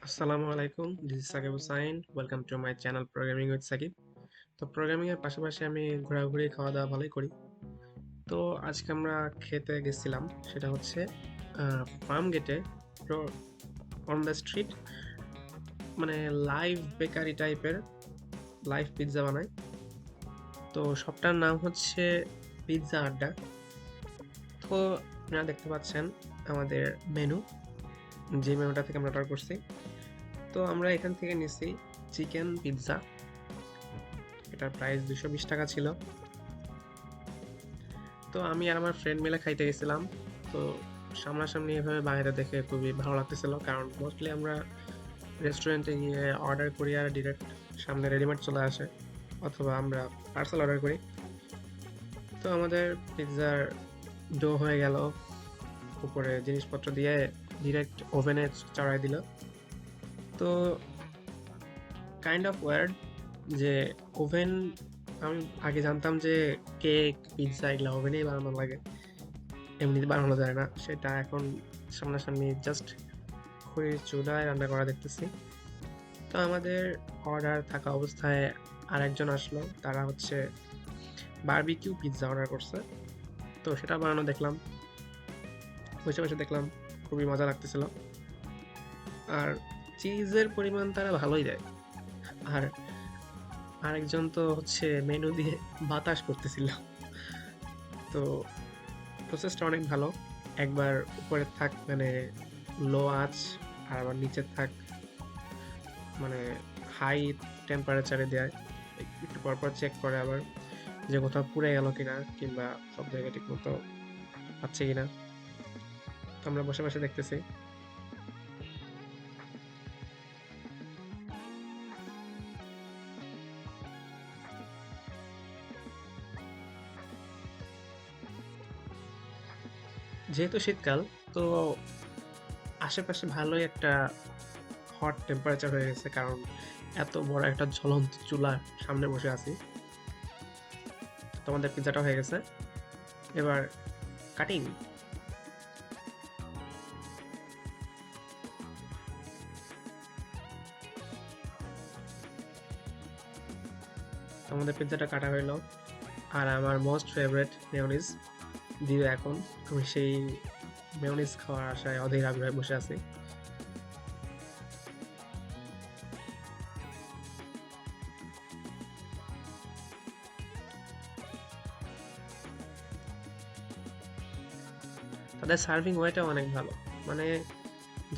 আসসালামু আলাইকুম, this is Sakib Hussain. Welcome to my channel programming with Sakib. তো প্রোগ্রামিং এর পাশাপাশি আমি ঘোরাঘুরি খাওয়া দাওয়া ভালোই করি। তো আজকে আমরা খেতে গেছিলাম, সেটা হচ্ছে ফার্ম গেটে অন দ্য স্ট্রিট, মানে লাইভ বেকারি টাইপের লাইভ পিৎজা বানায়। তো সবটার নাম হচ্ছে পিৎজা আড্ডা। তো আপনারা দেখতে পাচ্ছেন আমাদের মেনু, যে মেনুটা থেকে আমরা অর্ডার করছি। তো আমরা এখান থেকে নিছি চিকেন পিৎজা। এটার প্রাইস 220 টাকা ছিল। তো আমি আর আমার ফ্রেন্ড মিলে খাইতে গেছিলাম। তো সামনাসামনি এভাবে বাইরে দেখে খুবই ভালো লাগতেছিল, কারণ মোস্টলি আমরা রেস্টুরেন্টে গিয়ে অর্ডার করি আর ডিরেক্ট সামনে রেডিমেড চলে আসে, অথবা আমরা পার্সেল অর্ডার করি। তো আমাদের পিৎজার ডো হয়ে গেল, উপরে জিনিসপত্র দিয়ে ডিরেক্ট ওভেনে চড়াই দিল। তো কাইন্ড অফ ওয়ার্ড যে ওভেন, আমি আগে জানতাম যে কেক পিৎজা এগুলো ওভেনেই বানানো লাগে, এমনিতে বানানো যায় না। সেটা এখন সামনাসামনি জাস্ট খড়ির চুলায় রান্না করা দেখতেছি। তো আমাদের অর্ডার থাকা অবস্থায় আরেকজন আসলো, তারা হচ্ছে বারবিকিউ পিৎজা অর্ডার করছে। তো সেটা বানানো দেখলাম, বসে বসে দেখলাম, খুবই মজা লাগতেছিল। আর চিজের পরিমাণ তারা ভালোই দেয়। আর আরেকজন তো হচ্ছে মেনু দিয়ে বাতাস করতেছিল। তো প্রসেসটা অনেক ভালো। একবার উপরে থাক মানে লো আঁচ, আর আবার নিচে থাক মানে হাই টেম্পারেচারে দেয়। একটু পরপর চেক করে আবার যে কোথাও পুড়ে গেল কিনা, কিংবা সব জায়গায় ঠিক মতো পাচ্ছে কিনা। তো আমরা বসে বসে দেখতেছি। যেহেতু শীতকাল, তো আশেপাশে ভালোই একটা হট টেম্পারেচার হয়ে গেছে, কারণ এত বড় একটা জ্বলন্ত চুলার সামনে বসে আছি। তোমাদের পিৎজাটা হয়ে গেছে, এবার কাটিং। আমাদের পিৎজাটা কাটা হইলো, আর আমার মোস্ট ফেভারিট মেয়োনিজ দিবে এখন। আমি সেই মেয়োনিজ খাওয়ার আশায় অধীর আগ্রহে বসে আছি। তাদের সার্ভিং ওয়েটাও অনেক ভালো, মানে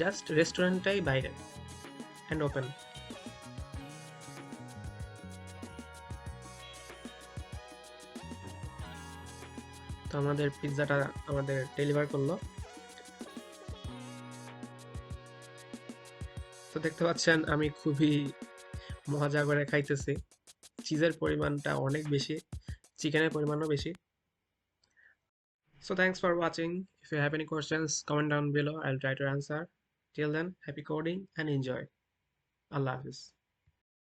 জাস্ট রেস্টুরেন্টটাই বাইরে অ্যান্ড ওপেন। তো আমাদের পিৎজাটা আমাদের ডেলিভার করলো। তো দেখতে পাচ্ছেন আমি খুবই মজা করে খাইতেছি। চিজের পরিমাণটা অনেক বেশি, চিকেনের পরিমাণও বেশি। So thanks for watching. If you have any questions, comment down below. I'll try to answer. Till then, happy coding and enjoy. Allah Hafiz.